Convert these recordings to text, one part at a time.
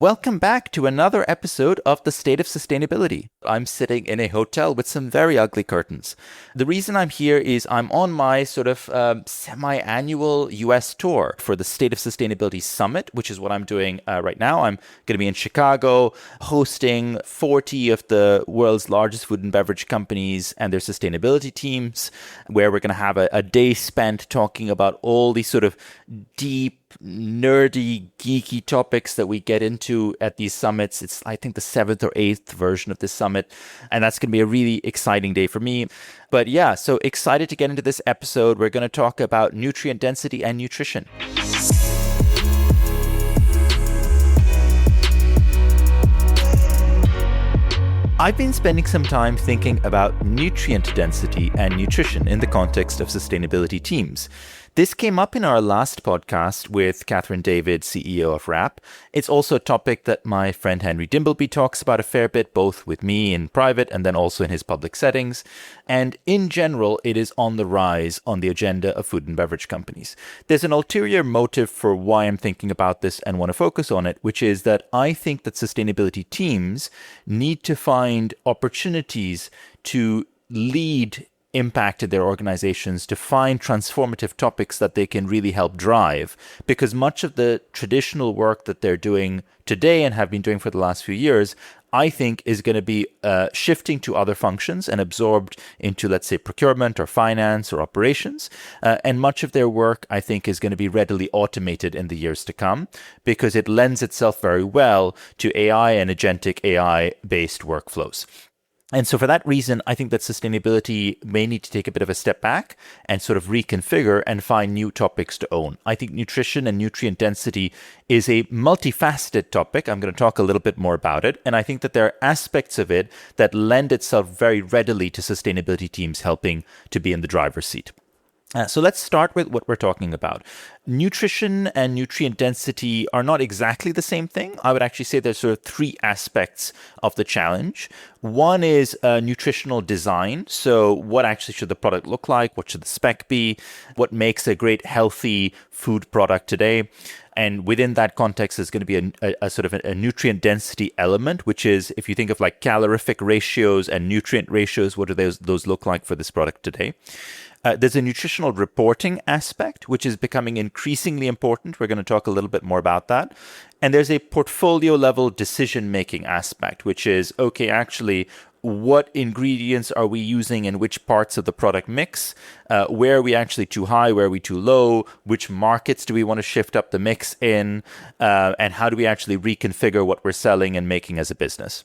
Welcome back to another episode of The State of Sustainability. I'm sitting in a hotel with some very ugly curtains. The reason I'm here is I'm on my sort of semi-annual US tour for the State of Sustainability Summit, which is what I'm doing right now. I'm going to be in Chicago hosting 40 of the world's largest food and beverage companies and their sustainability teams, where we're going to have a day spent talking about all these sort of deep, nerdy, geeky topics that we get into at these summits. It's, I think, the seventh or eighth version of this summit. And that's going to be a really exciting day for me. But yeah, so excited to get into this episode. We're going to talk about nutrient density and nutrition. I've been spending some time thinking about nutrient density and nutrition in the context of sustainability teams. This came up in our last podcast with Catherine David, CEO of WRAP. It's also a topic that my friend Henry Dimbleby talks about a fair bit, both with me in private and then also in his public settings. And in general, it is on the rise on the agenda of food and beverage companies. There's an ulterior motive for why I'm thinking about this and want to focus on it, which is that I think that sustainability teams need to find opportunities to lead impact in their organizations, to find transformative topics that they can really help drive, because much of the traditional work that they're doing today and have been doing for the last few years, I think is going to be shifting to other functions and absorbed into, let's say, procurement or finance or operations. And much of their work, I think, is going to be readily automated in the years to come because it lends itself very well to AI and agentic AI-based workflows. And so for that reason, I think that sustainability may need to take a bit of a step back and sort of reconfigure and find new topics to own. I think nutrition and nutrient density is a multifaceted topic. I'm going to talk a little bit more about it. And I think that there are aspects of it that lend itself very readily to sustainability teams helping to be in the driver's seat. So let's start with what we're talking about. Nutrition and nutrient density are not exactly the same thing. I would actually say there's sort of three aspects of the challenge. One is nutritional design. So what actually should the product look like? What should the spec be? What makes a great healthy food product today? And within that context, there's going to be a sort of a nutrient density element, which is, if you think of like calorific ratios and nutrient ratios, what do those look like for this product today? There's a nutritional reporting aspect, which is becoming increasingly important. We're going to talk a little bit more about that. And there's a portfolio level decision-making aspect, which is, okay, actually, what ingredients are we using in which parts of the product mix? Where are we actually too high? Where are we too low? Which markets do we want to shift up the mix in? And how do we actually reconfigure what we're selling and making as a business?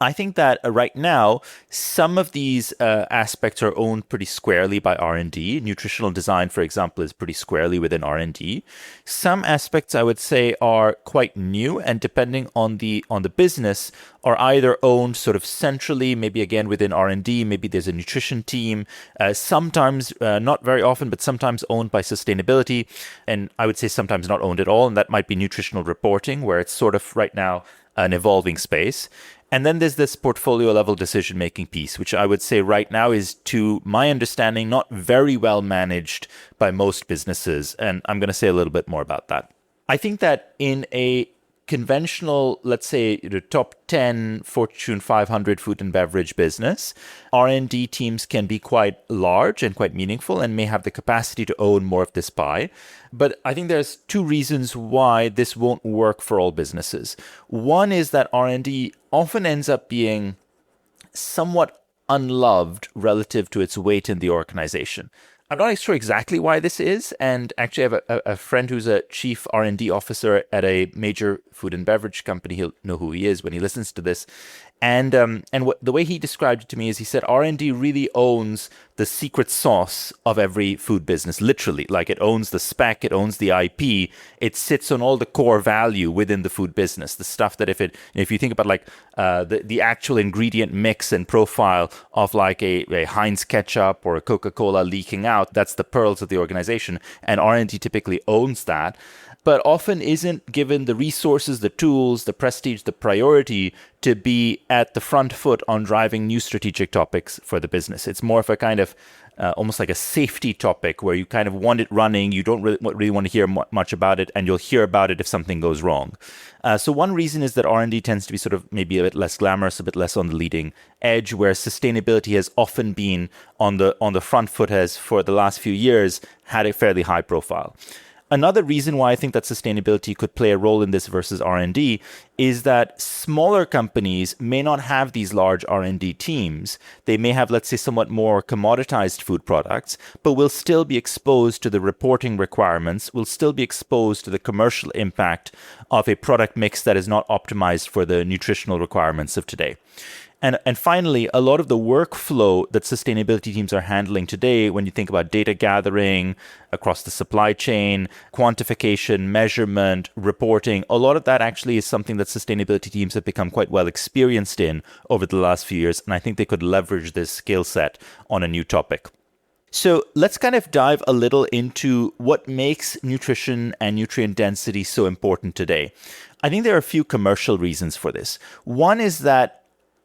I think that right now, some of these aspects are owned pretty squarely by R&D. Nutritional design, for example, is pretty squarely within R&D. Some aspects, I would say, are quite new, and depending on the business, are either owned sort of centrally, maybe again within R&D, maybe there's a nutrition team, sometimes, not very often, but sometimes owned by sustainability, and I would say sometimes not owned at all, and that might be nutritional reporting, where it's sort of right now an evolving space. And then there's this portfolio level decision-making piece, which I would say right now is, to my understanding, not very well managed by most businesses. And I'm going to say a little bit more about that. I think that in a conventional, let's say, the top 10 Fortune 500 food and beverage business, R&D teams can be quite large and quite meaningful and may have the capacity to own more of this pie. But I think there's two reasons why this won't work for all businesses. One is that R&D often ends up being somewhat unloved relative to its weight in the organization. I'm not sure exactly why this is, and actually I have a friend who's a chief R&D officer at a major food and beverage company. He'll know who he is when he listens to this. And the way he described it to me is, he said R&D really owns the secret sauce of every food business, literally. Like, it owns the spec, it owns the IP, it sits on all the core value within the food business. The stuff that if you think about like the actual ingredient mix and profile of like a Heinz ketchup or a Coca-Cola leaking out, that's the pearls of the organization. And R&D typically owns that, but often isn't given the resources, the tools, the prestige, the priority to be at the front foot on driving new strategic topics for the business. It's more of a kind of almost like a safety topic where you kind of want it running. You don't really want to hear much about it, and you'll hear about it if something goes wrong. So one reason is that R&D tends to be sort of maybe a bit less glamorous, a bit less on the leading edge, whereas sustainability has often been on the front foot, has for the last few years had a fairly high profile. Another reason why I think that sustainability could play a role in this versus R&D is that smaller companies may not have these large R&D teams. They may have, let's say, somewhat more commoditized food products, but will still be exposed to the reporting requirements, will still be exposed to the commercial impact of a product mix that is not optimized for the nutritional requirements of today. And finally, a lot of the workflow that sustainability teams are handling today, when you think about data gathering across the supply chain, quantification, measurement, reporting, a lot of that actually is something that sustainability teams have become quite well experienced in over the last few years. And I think they could leverage this skill set on a new topic. So let's kind of dive a little into what makes nutrition and nutrient density so important today. I think there are a few commercial reasons for this. One is that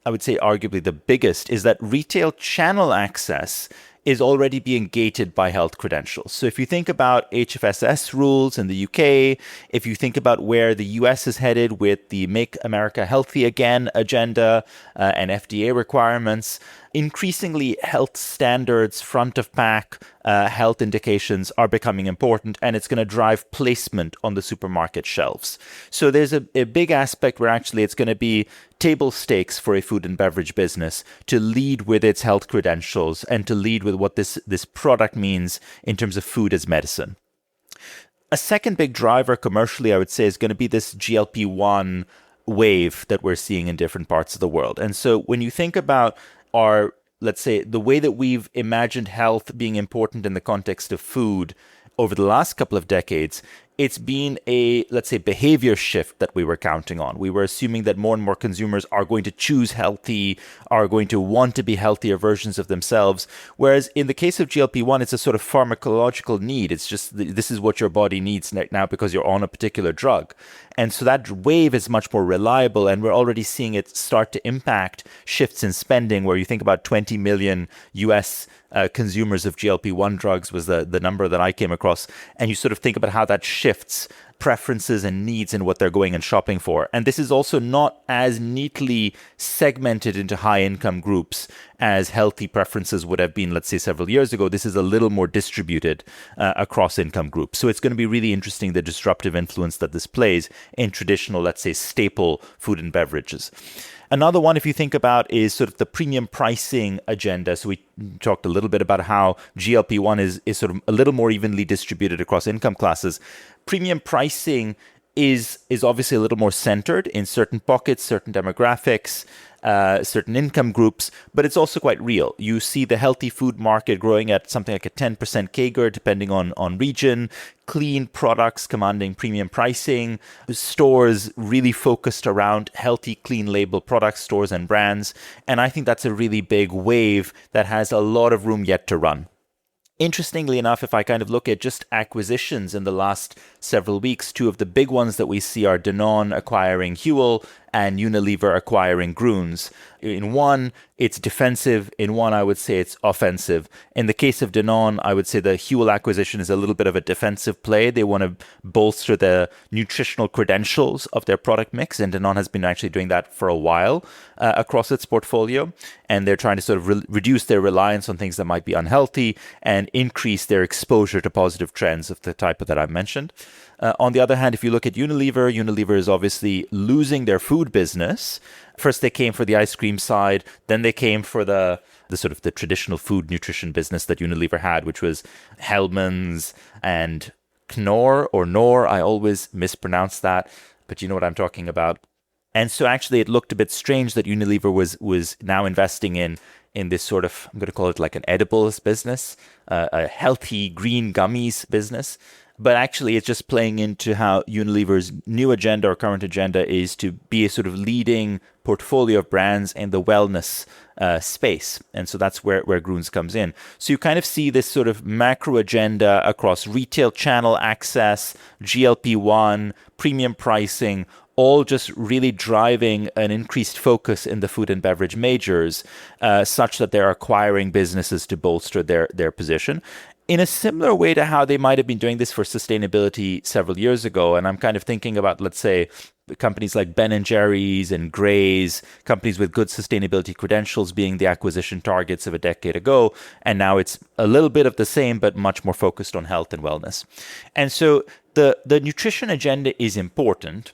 I would say arguably the biggest is that retail channel access is already being gated by health credentials. So if you think about HFSS rules in the UK, if you think about where the US is headed with the Make America Healthy Again agenda and FDA requirements, increasingly health standards, front of pack, health indications are becoming important, and it's going to drive placement on the supermarket shelves. So there's a big aspect where actually it's going to be table stakes for a food and beverage business to lead with its health credentials and to lead with what this product means in terms of food as medicine. A second big driver commercially, I would say, is going to be this GLP-1 wave that we're seeing in different parts of the world. And so when you think about our, let's say, the way that we've imagined health being important in the context of food over the last couple of decades, it's been a, let's say, behavior shift that we were counting on. We were assuming that more and more consumers are going to choose healthy, are going to want to be healthier versions of themselves. Whereas in the case of GLP-1, it's a sort of pharmacological need. It's just, this is what your body needs now because you're on a particular drug. And so that wave is much more reliable, and we're already seeing it start to impact shifts in spending, where you think about 20 million US consumers of GLP-1 drugs was the number that I came across. And you sort of think about how that shifts preferences and needs and what they're going and shopping for. And this is also not as neatly segmented into high income groups as healthy preferences would have been, let's say, several years ago. This is a little more distributed across income groups. So it's going to be really interesting, the disruptive influence that this plays in traditional, let's say, staple food and beverages. Another one, if you think about, is sort of the premium pricing agenda. So we talked a little bit about how GLP-1 is sort of a little more evenly distributed across income classes. Premium pricing is obviously a little more centered in certain pockets, certain demographics, certain income groups, but it's also quite real. You see the healthy food market growing at something like a 10% CAGR, depending on region, clean products commanding premium pricing, stores really focused around healthy, clean label products, stores and brands. And I think that's a really big wave that has a lot of room yet to run. Interestingly enough, if I kind of look at just acquisitions in the last several weeks, two of the big ones that we see are Danone acquiring Huel and Unilever acquiring Grüns. In one, it's defensive. In one, I would say it's offensive. In the case of Danone, I would say the Huel acquisition is a little bit of a defensive play. They want to bolster the nutritional credentials of their product mix, and Danone has been actually doing that for a while across its portfolio. And they're trying to sort of reduce their reliance on things that might be unhealthy and increase their exposure to positive trends of the type that I've mentioned. On the other hand, if you look at Unilever, Unilever is obviously losing their food business. First, they came for the ice cream side. Then they came for the sort of the traditional food nutrition business that Unilever had, which was Hellmann's and Knorr or Knorr. I always mispronounce that, but you know what I'm talking about. And so actually it looked a bit strange that Unilever was now investing in this sort of, I'm going to call it like an edibles business, a healthy green gummies business. But actually, it's just playing into how Unilever's new agenda or current agenda is to be a sort of leading portfolio of brands in the wellness space. And so that's where Grüns comes in. So you kind of see this sort of macro agenda across retail channel access, GLP-1, premium pricing, all just really driving an increased focus in the food and beverage majors, such that they're acquiring businesses to bolster their position. In a similar way to how they might have been doing this for sustainability several years ago. And I'm kind of thinking about, let's say, companies like Ben and Jerry's and Gray's, companies with good sustainability credentials being the acquisition targets of a decade ago. And now it's a little bit of the same, but much more focused on health and wellness. And so the nutrition agenda is important.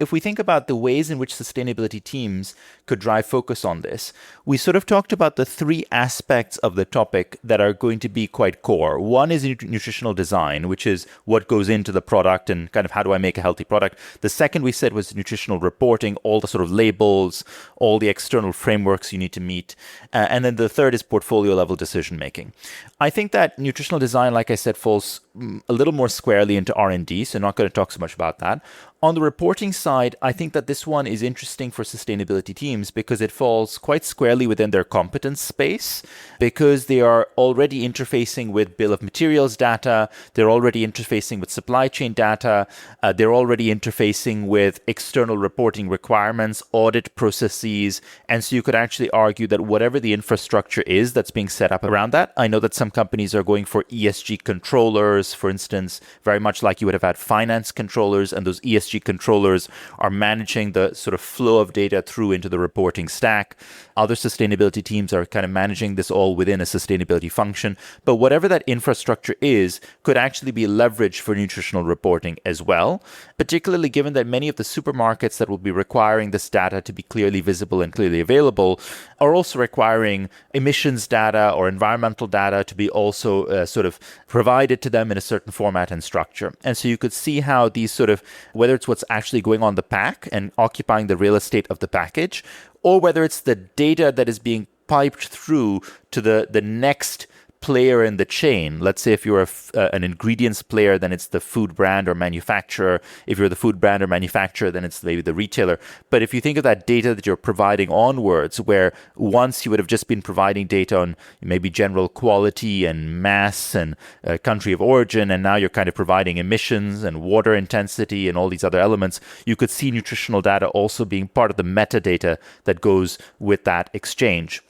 If we think about the ways in which sustainability teams could drive focus on this, we sort of talked about the three aspects of the topic that are going to be quite core. One is nutritional design, which is what goes into the product and kind of how do I make a healthy product. The second we said was nutritional reporting, all the sort of labels, all the external frameworks you need to meet. And then the third is portfolio level decision making. I think that nutritional design, like I said, falls a little more squarely into R&D, so not going to talk so much about that. On the reporting side, I think that this one is interesting for sustainability teams because it falls quite squarely within their competence space, because they are already interfacing with bill of materials data, they're already interfacing with supply chain data, they're already interfacing with external reporting requirements, audit processes, and so you could actually argue that whatever the infrastructure is that's being set up around that, I know that some companies are going for ESG controllers, for instance, very much like you would have had finance controllers, and those ESG controllers are managing the sort of flow of data through into the reporting stack. Other sustainability teams are kind of managing this all within a sustainability function. But whatever that infrastructure is could actually be leveraged for nutritional reporting as well, particularly given that many of the supermarkets that will be requiring this data to be clearly visible and clearly available are also requiring emissions data or environmental data to be also sort of provided to them in a certain format and structure. And so you could see how these sort of, whether it's what's actually going on the pack and occupying the real estate of the package, or whether it's the data that is being piped through to the next player in the chain. Let's say if you're an ingredients player, then it's the food brand or manufacturer. If you're the food brand or manufacturer, then it's maybe the retailer. But if you think of that data that you're providing onwards, where once you would have just been providing data on maybe general quality and mass and country of origin, and now you're kind of providing emissions and water intensity and all these other elements, you could see nutritional data also being part of the metadata that goes with that exchange.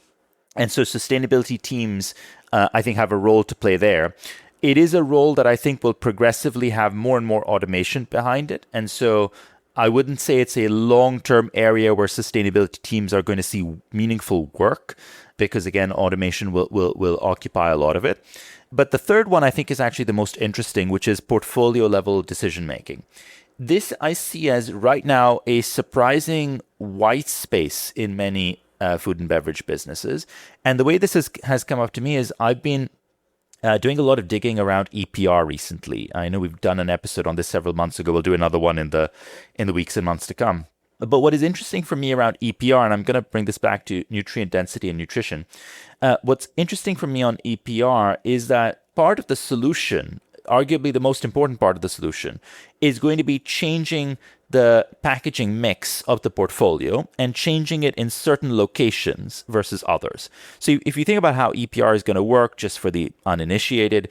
And so sustainability teams, I think, have a role to play there. It is a role that I think will progressively have more and more automation behind it. And so I wouldn't say it's a long-term area where sustainability teams are going to see meaningful work, because, again, automation will occupy a lot of it. But the third one I think is actually the most interesting, which is portfolio-level decision-making. This I see as right now a surprising white space in many food and beverage businesses. And the way this has come up to me is I've been doing a lot of digging around EPR recently. I know we've done an episode on this several months ago. We'll do another one in the weeks and months to come. But what is interesting for me around EPR, and I'm going to bring this back to nutrient density and nutrition, what's interesting for me on EPR is that part of the solution, arguably the most important part of the solution, is going to be changing the packaging mix of the portfolio and changing it in certain locations versus others. So if you think about how EPR is going to work, just for the uninitiated,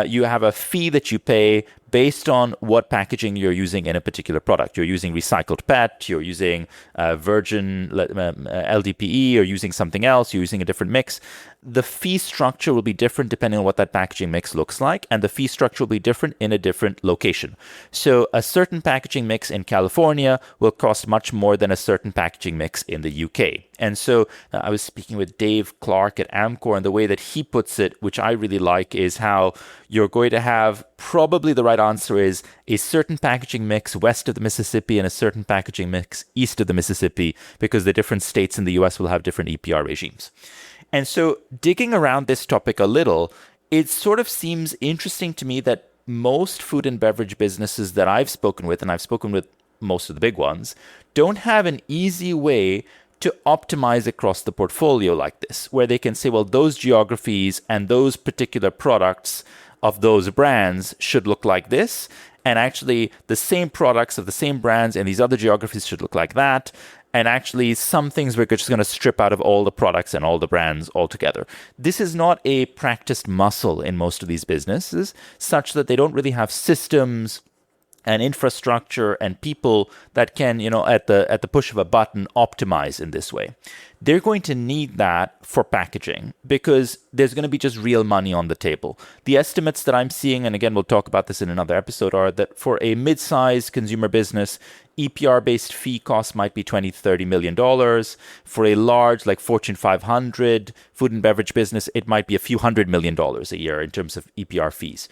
you have a fee that you pay based on what packaging you're using in a particular product. You're using recycled PET, you're using virgin LDPE, or using something else, you're using a different mix. The fee structure will be different depending on what that packaging mix looks like, and the fee structure will be different in a different location. So a certain packaging mix in California will cost much more than a certain packaging mix in the UK. And so I was speaking with Dave Clark at Amcor, and the way that he puts it, which I really like, is how you're going to have, probably the right answer is a certain packaging mix west of the Mississippi and a certain packaging mix east of the Mississippi, because the different states in the US will have different EPR regimes. And so digging around this topic a little, it sort of seems interesting to me that most food and beverage businesses that I've spoken with, and I've spoken with most of the big ones, don't have an easy way to optimize across the portfolio like this, where they can say, well, those geographies and those particular products of those brands should look like this, and actually the same products of the same brands and these other geographies should look like that. And actually, some things we're just going to strip out of all the products and all the brands altogether. This is not a practiced muscle in most of these businesses, such that they don't really have systems and infrastructure and people that can, at the push of a button, optimize in this way. They're going to need that for packaging because there's going to be just real money on the table. The estimates that I'm seeing, and again, we'll talk about this in another episode, are that for a mid-sized consumer business, EPR-based fee costs might be $20 to $30 million. For a large, like Fortune 500 food and beverage business, it might be a few $100 million a year in terms of EPR fees.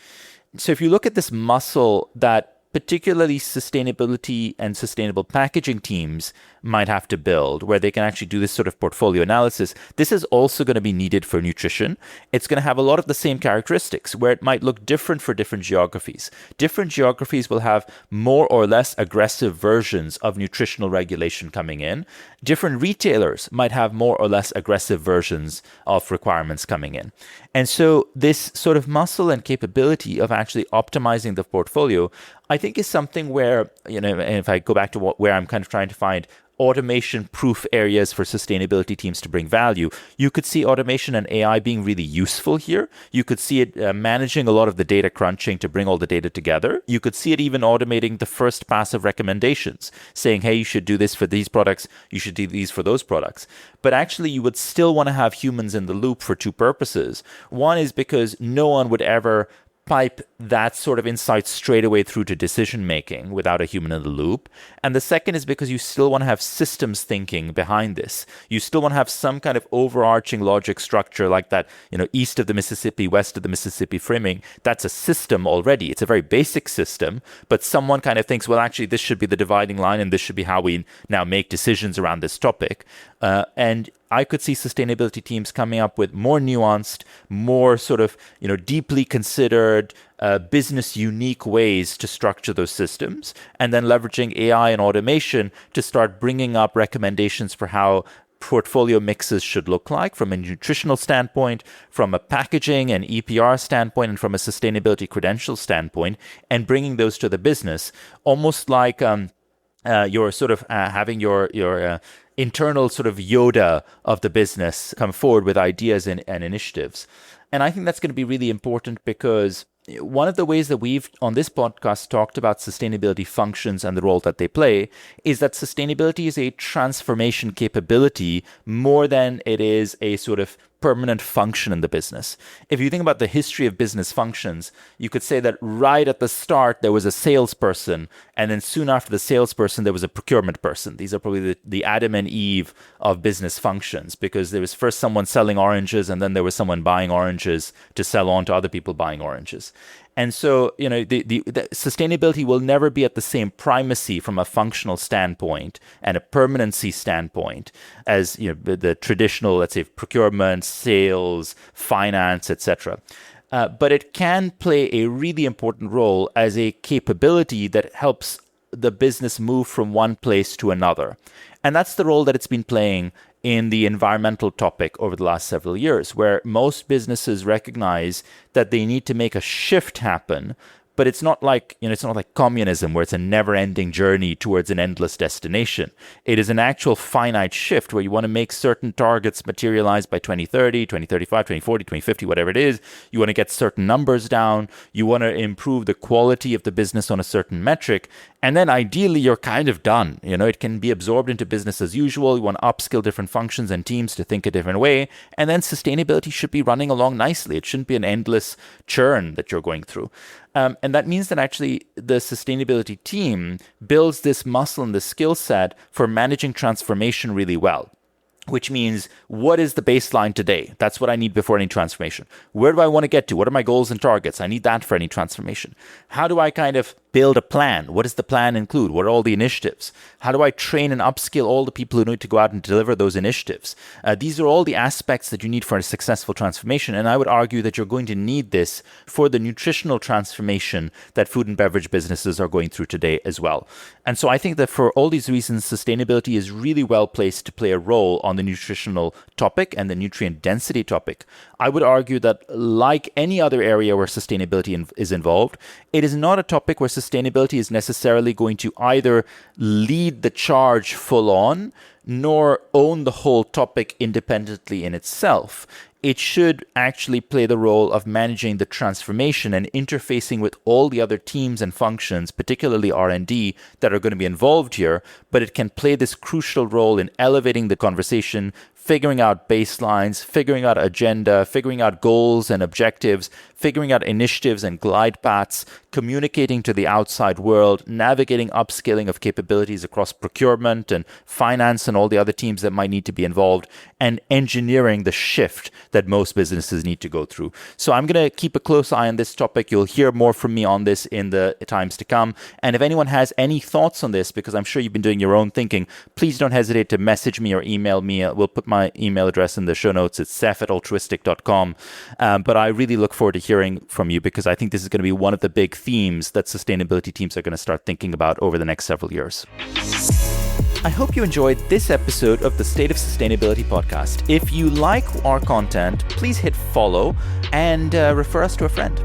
So if you look at this muscle that particularly sustainability and sustainable packaging teams might have to build, where they can actually do this sort of portfolio analysis. This is also going to be needed for nutrition. It's going to have a lot of the same characteristics, where it might look different for different geographies. Different geographies will have more or less aggressive versions of nutritional regulation coming in. Different retailers might have more or less aggressive versions of requirements coming in. And so this sort of muscle and capability of actually optimizing the portfolio, I think, is something where, and if I go back to where I'm kind of trying to find automation-proof areas for sustainability teams to bring value, you could see automation and AI being really useful here. You could see it managing a lot of the data crunching to bring all the data together. You could see it even automating the first pass of recommendations, saying, hey, you should do this for these products, you should do these for those products. But actually, you would still want to have humans in the loop for two purposes. One is because no one would ever pipe that sort of insight straight away through to decision making without a human in the loop. And the second is because you still want to have systems thinking behind this. You still want to have some kind of overarching logic structure like that, east of the Mississippi, west of the Mississippi framing. That's a system already. It's a very basic system, but someone kind of thinks, well, actually, this should be the dividing line and this should be how we now make decisions around this topic. And I could see sustainability teams coming up with more nuanced, more sort of, deeply considered, business unique ways to structure those systems, and then leveraging AI and automation to start bringing up recommendations for how portfolio mixes should look like from a nutritional standpoint, from a packaging and EPR standpoint, and from a sustainability credential standpoint, and bringing those to the business, almost like you're sort of having your internal sort of Yoda of the business come forward with ideas and initiatives. And I think that's going to be really important because one of the ways that we've on this podcast talked about sustainability functions and the role that they play is that sustainability is a transformation capability more than it is a sort of permanent function in the business. If you think about the history of business functions, you could say that right at the start, there was a salesperson, and then soon after the salesperson, there was a procurement person. These are probably the Adam and Eve of business functions, because there was first someone selling oranges, and then there was someone buying oranges to sell on to other people buying oranges. And so, the sustainability will never be at the same primacy from a functional standpoint and a permanency standpoint as the traditional, let's say, procurement, sales, finance, etc. But it can play a really important role as a capability that helps the business move from one place to another. And that's the role that it's been playing in the environmental topic over the last several years, where most businesses recognize that they need to make a shift happen. But it's not like, it's not like communism where it's a never-ending journey towards an endless destination. It is an actual finite shift where you want to make certain targets materialize by 2030, 2035, 2040, 2050, whatever it is. You want to get certain numbers down. You want to improve the quality of the business on a certain metric. And then ideally, you're kind of done. It can be absorbed into business as usual. You want to upskill different functions and teams to think a different way. And then sustainability should be running along nicely. It shouldn't be an endless churn that you're going through. And that means that actually the sustainability team builds this muscle and the skill set for managing transformation really well. Which means, what is the baseline today? That's what I need before any transformation. Where do I want to get to? What are my goals and targets? I need that for any transformation. How do I kind of build a plan? What does the plan include? What are all the initiatives? How do I train and upskill all the people who need to go out and deliver those initiatives? These are all the aspects that you need for a successful transformation. And I would argue that you're going to need this for the nutritional transformation that food and beverage businesses are going through today as well. And so I think that for all these reasons, sustainability is really well placed to play a role on the nutritional topic and the nutrient density topic. I would argue that like any other area where sustainability is involved, it is not a topic where sustainability is necessarily going to either lead the charge full on, nor own the whole topic independently in itself. it should actually play the role of managing the transformation and interfacing with all the other teams and functions, particularly R&D, that are going to be involved here. But it can play this crucial role in elevating the conversation, figuring out baselines, figuring out agenda, figuring out goals and objectives, figuring out initiatives and glide paths, communicating to the outside world, navigating upscaling of capabilities across procurement and finance and all the other teams that might need to be involved, and engineering the shift that most businesses need to go through. So I'm going to keep a close eye on this topic. You'll hear more from me on this in the times to come. And if anyone has any thoughts on this, because I'm sure you've been doing your own thinking, please don't hesitate to message me or email me. We'll put my email address in the show notes. It's saif@altruistic.com. But I really look forward to hearing from you, because I think this is going to be one of the big themes that sustainability teams are going to start thinking about over the next several years. I hope you enjoyed this episode of the State of Sustainability podcast. If you like our content, please hit follow and refer us to a friend.